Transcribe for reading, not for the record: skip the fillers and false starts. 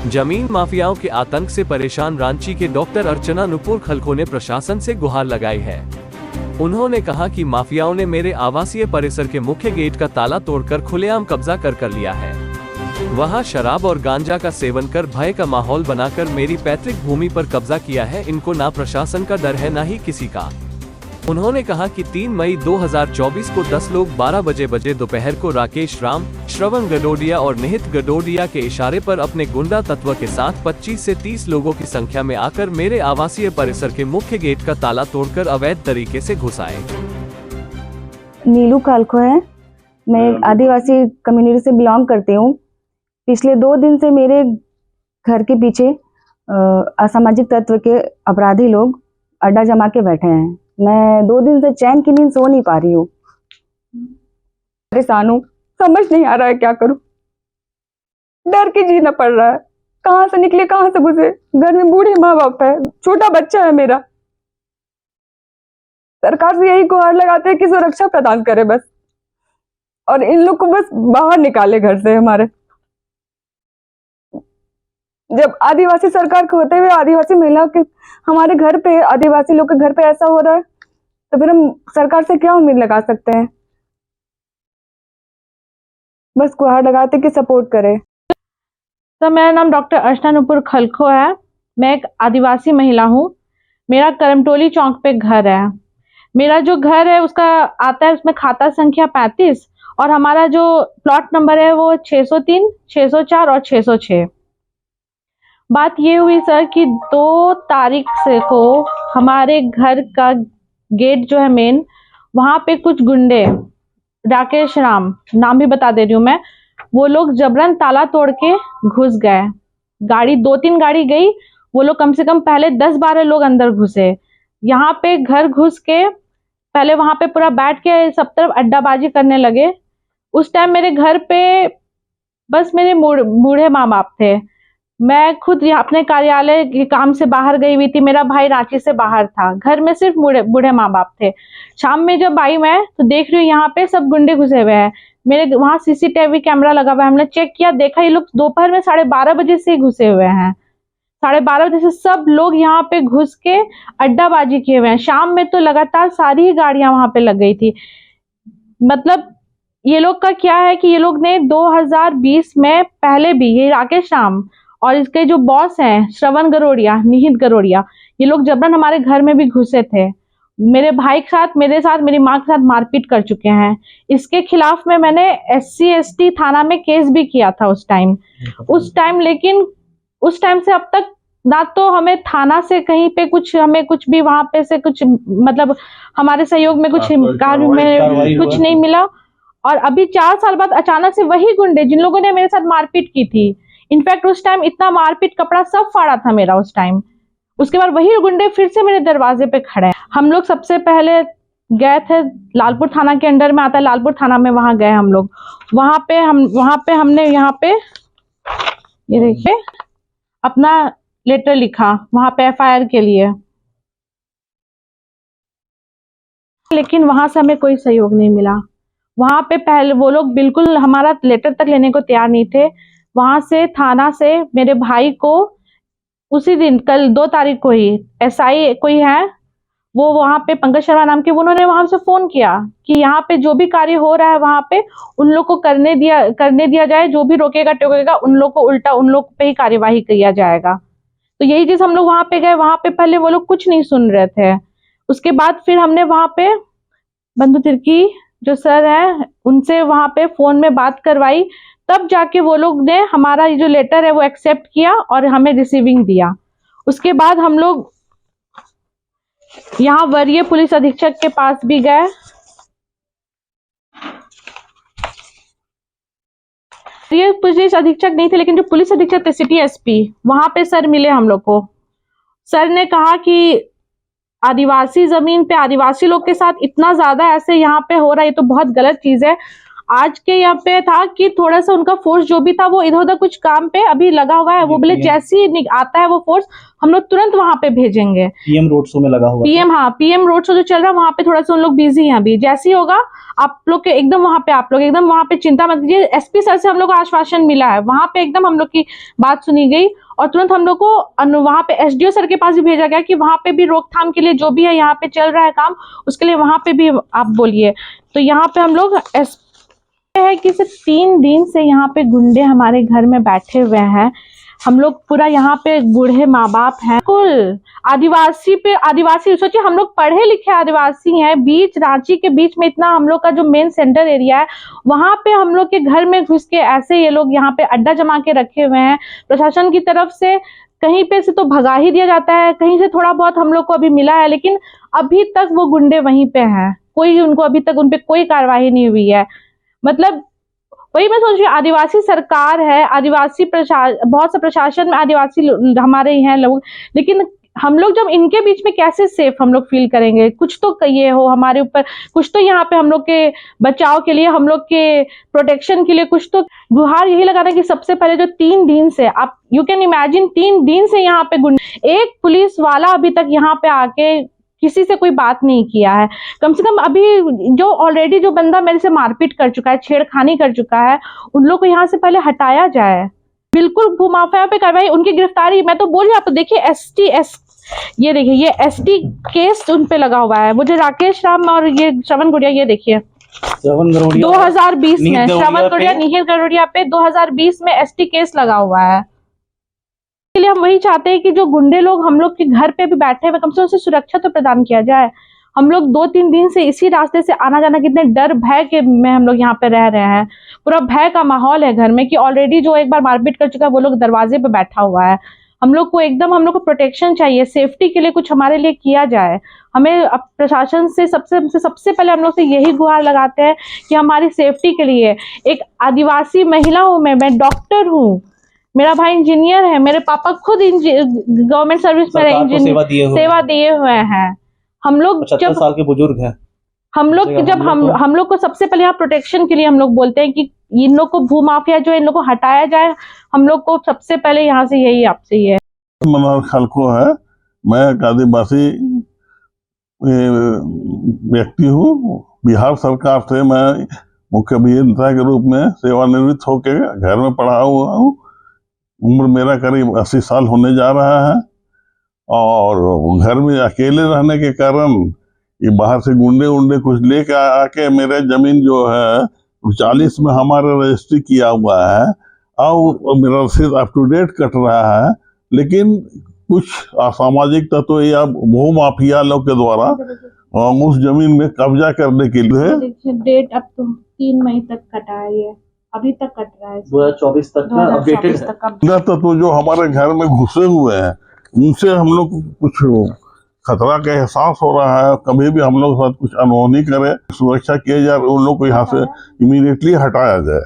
जमीन माफियाओं के आतंक से परेशान रांची के डॉक्टर अर्चना नुपुर खलखो ने प्रशासन से गुहार लगाई है। उन्होंने कहा कि माफियाओं ने मेरे आवासीय परिसर के मुख्य गेट का ताला तोड़कर खुलेआम कब्जा कर लिया है। वहां शराब और गांजा का सेवन कर भय का माहौल बनाकर मेरी पैतृक भूमि पर कब्जा किया है। इनको ना प्रशासन का डर है ना ही किसी का। उन्होंने कहा कि 3 मई 2024 को 10 लोग 12 बजे दोपहर को राकेश राम, श्रवण गडोडिया और निहित गडोडिया के इशारे पर अपने गुंडा तत्व के साथ 25 से 30 लोगों की संख्या में आकर मेरे आवासीय परिसर के मुख्य गेट का ताला तोड़कर अवैध तरीके से घुस आए। नीलू खलखो है, मैं एक आदिवासी कम्युनिटी से बिलोंग करती हूँ। पिछले 2 दिन से मेरे घर के पीछे असामाजिक तत्व के अपराधी लोग अड्डा जमा के बैठे हैं। मैं 2 दिन से चैन की नींद सो नहीं पा रही हूँ। परेशान हूँ, समझ नहीं आ रहा है क्या करूँ। डर के जीना पड़ रहा है, कहाँ से निकले कहाँ से घुसे। घर में बूढ़े माँ बाप है, छोटा बच्चा है मेरा। सरकार से यही गुहार लगाते हैं कि सुरक्षा प्रदान करे बस, और इन लोग को बस बाहर निकाले घर से हमारे। जब आदिवासी सरकार के होते हुए आदिवासी महिलाओं के हमारे घर पे, आदिवासी लोग के घर पे ऐसा हो रहा है, तो फिर हम सरकार से क्या उम्मीद लगा सकते हैं। बस गुहार लगाते कि सपोर्ट करे। तो मेरा नाम डॉक्टर अर्चना नुपुर खलखो है। मैं एक आदिवासी महिला हूँ। मेरा करमटोली चौक पे घर है। मेरा जो घर है उसका आता है, उसमें खाता संख्या 35 और हमारा जो प्लॉट नंबर है वो 603, 604 और 606। बात ये हुई सर कि 2 तारीख से को हमारे घर का गेट जो है मेन, वहां पे कुछ गुंडे, राकेश राम नाम भी बता दे रही हूँ मैं, वो लोग जबरन ताला तोड़ के घुस गए। गाड़ी 2-3 गाड़ी गई, वो लोग कम से कम पहले 10-12 लोग अंदर घुसे। यहाँ पे घर घुस के पहले वहां पे पूरा बैठ के सब तरफ अड्डाबाजी करने लगे। उस टाइम मेरे घर पे बस मेरे बूढ़े माँ बाप थे। मैं खुद अपने कार्यालय के काम से बाहर गई हुई थी। मेरा भाई रांची से बाहर था। घर में सिर्फ बूढ़े माँ बाप थे। शाम में जब आई मैं तो देख रही हूँ यहाँ पे सब गुंडे घुसे हुए हैं। मेरे वहाँ सीसीटीवी कैमरा लगा हुआ है। हमने चेक किया, देखा ये लोग दोपहर में 12:30 बजे से घुसे हुए हैं। 12:30 बजे से सब लोग यहाँ पे घुस के अड्डाबाजी किए हुए हैं। शाम में तो लगातार सारी ही गाड़ियां वहां पे लग गई थी। मतलब ये लोग का क्या है कि ये लोग ने 2020 में पहले भी, ये राकेश राम और इसके जो बॉस हैं श्रवण गडोडिया, निहित गडोडिया, ये लोग जबरन हमारे घर में भी घुसे थे। मेरे भाई के साथ, मेरे साथ, मेरी माँ के साथ मारपीट कर चुके हैं। इसके खिलाफ में मैंने SC/ST थाना में केस भी किया था उस टाइम। लेकिन उस टाइम से अब तक ना तो हमें थाना से कहीं पे कुछ, हमें कुछ भी वहां पे से कुछ, मतलब हमारे सहयोग में कुछ कार्य में कुछ नहीं मिला। और अभी 4 साल बाद अचानक से वही गुंडे, जिन लोगों ने मेरे साथ मारपीट की थी, इनफैक्ट उस टाइम इतना मारपीट, कपड़ा सब फाड़ा था मेरा उस टाइम, उसके बाद वही गुंडे फिर से मेरे दरवाजे पे खड़े हैं। हम लोग सबसे पहले गए थे, लालपुर थाना के अंडर में आता है, लालपुर थाना में वहां गए हम लोग। वहां पे हमने यहाँ पे ये देखिए अपना लेटर लिखा वहां पे FIR के लिए, लेकिन वहां से हमें कोई सहयोग नहीं मिला। वहां पे पहले वो लोग बिल्कुल हमारा लेटर तक लेने को तैयार नहीं थे। वहां से थाना से मेरे भाई को उसी दिन, कल 2 तारीख को ही SI कोई है, वो वहां पे पंकज शर्मा नाम के, उन्होंने वहां से फोन किया कि यहाँ पे जो भी कार्य हो रहा है वहां पे उन लोग को करने दिया जाए। जो भी रोकेगा टोकेगा उन लोग को, उल्टा उन लोग पे ही कार्यवाही किया जाएगा। तो यही चीज हम लोग वहां पे गए। वहां पे पहले वो लोग कुछ नहीं सुन रहे थे। उसके बाद फिर हमने वहां पे बंधु तिर्की जो सर है उनसे वहां पे फोन में बात करवाई, तब जाके वो लोग ने हमारा ये जो लेटर है वो एक्सेप्ट किया और हमें रिसीविंग दिया। उसके बाद हम लोग यहाँ वरीय पुलिस अधीक्षक के पास भी गए। ये पुलिस अधीक्षक नहीं थे, लेकिन जो पुलिस अधीक्षक थे सिटी SP, वहां पे सर मिले हम लोग को। सर ने कहा कि आदिवासी जमीन पे आदिवासी लोग के साथ इतना ज्यादा ऐसे यहाँ पे हो रहा है, ये तो बहुत गलत चीज है। आज के यहाँ पे था कि थोड़ा सा उनका फोर्स जो भी था वो इधर उधर कुछ काम पे अभी लगा हुआ है। वो बोले जैसे ही आता है वो फोर्स हम लोग तुरंत वहां पे भेजेंगे। पीएम रोड शो में लगा हुआ पीएम रोड शो जो चल रहा है वहां पे थोड़ा सा उन लोग बिजी हैं अभी। जैसे ही होगा आप लोग के एकदम वहां पे, आप लोग एकदम वहां पे चिंता मत कीजिए। एसपी सर से हम लोग को आश्वासन मिला है, वहां पे एकदम हम लोग की बात सुनी गई और तुरंत हम लोग को वहां पे एसडीओ सर के पास भी भेजा गया कि वहां पे भी रोकथाम के लिए जो भी है यहाँ पे चल रहा है काम, उसके लिए वहां पे भी आप बोलिए। तो यहाँ पे हम लोग है कि सिर्फ 3 दिन से यहाँ पे गुंडे हमारे घर में बैठे हुए हैं। हम लोग पूरा यहाँ पे बूढ़े माँ बाप हैं, कुल आदिवासी सोचिए, हम लोग पढ़े लिखे आदिवासी हैं, बीच रांची के बीच में इतना हम लोग का जो मेन सेंटर एरिया है वहां पे हम लोग के घर में घुस के ऐसे ये लोग यहाँ पे अड्डा जमा के रखे हुए हैं। प्रशासन की तरफ से कहीं पे से तो भगा ही दिया जाता है, कहीं से थोड़ा बहुत हम लोग को अभी मिला है, लेकिन अभी तक वो गुंडे वहीं पे हैं, कोई उनको अभी तक उनपे कोई कार्रवाई नहीं हुई है। मतलब वही मैं सोच रही हूँ, आदिवासी सरकार है, आदिवासी बहुत सा प्रशासन में आदिवासी हमारे ही हैं लोग, लेकिन हम लोग जब इनके बीच में कैसे सेफ हम लोग फील करेंगे? कुछ तो ये हो हमारे ऊपर, कुछ तो यहाँ पे हम लोग के बचाव के लिए, हम लोग के प्रोटेक्शन के लिए कुछ तो गुहार यही लगाना कि सबसे पहले जो 3 दिन से आप यू कैन इमेजिन 3 दिन से यहाँ पे एक पुलिस वाला अभी तक यहाँ पे आके किसी से कोई बात नहीं किया है। कम से कम अभी जो ऑलरेडी जो बंदा मेरे से मारपीट कर चुका है, छेड़खानी कर चुका है, उन लोग को यहाँ से पहले हटाया जाए। बिल्कुल भूमाफिया पे कार्रवाई, उनकी गिरफ्तारी। मैं तो बोल रही हूँ, आप देखिए ये देखिए ये एसटी केस उन पे लगा हुआ है। वो जो राकेश राम और ये श्रवण गुड़िया, ये देखिए 2020 में श्रवण गुड़िया, निहिर गरोडिया पे 2020 में एसटी केस लगा हुआ है। इसलिए हम वही चाहते हैं कि जो गुंडे लोग हम लोग के घर पे भी बैठे हैं, कम से कम उसे सुरक्षा तो प्रदान किया जाए। हम लोग 2-3 दिन से इसी रास्ते से आना जाना, कितने डर भय के में हम लोग यहाँ पे रह रहे हैं। पूरा भय का माहौल है घर में कि ऑलरेडी जो एक बार मारपीट कर चुका है वो लोग दरवाजे पे बैठा हुआ है। हम लोग को प्रोटेक्शन चाहिए, सेफ्टी के लिए कुछ हमारे लिए किया जाए। हमें प्रशासन से सबसे पहले हम लोग से यही गुहार लगाते हैं कि हमारी सेफ्टी के लिए। एक आदिवासी महिला हूँ मैं डॉक्टर हूँ, मेरा भाई इंजीनियर है, मेरे पापा खुद गवर्नमेंट सर्विस में सेवा दिए हुए हैं। हम लोग 75 साल के बुजुर्ग हैं। हम लोग को सबसे पहले यहाँ प्रोटेक्शन के लिए हम लोग बोलते हैं कि इन लोग को भूमाफिया जो इन लोग को हटाया जाए। हम लोग को सबसे पहले यहाँ से यही आपसे ये मनोहर खलखो है। मैं एक आदिवासी व्यक्ति हूँ। बिहार सरकार से मैं मुख्य अभियंता के रूप में सेवानिवृत्त होकर घर में पढ़ा हुआ हूँ। उम्र मेरा करीब 80 साल होने जा रहा है और घर में अकेले रहने के कारण ये बाहर से गुंडे कुछ लेकर आके मेरे जमीन जो है 40 में हमारा रजिस्ट्री किया हुआ है और मेरा रसीद अप टू डेट कट रहा है, लेकिन कुछ असामाजिक तत्व या भूमाफिया लोग के द्वारा उस जमीन में कब्जा करने के लिए डेट अब तो 3 मई तक कटा है, अभी तक कट रहा है, 2024 तक का अपडेटेड है। तत्व जो हमारे घर में घुसे हुए हैं उनसे हम लोग को कुछ खतरा का एहसास हो रहा है। कभी भी हम लोग साथ कुछ अनहोनी करें, सुरक्षा किया जाए, उन लोग को यहाँ से इमीडिएटली हटाया जाए।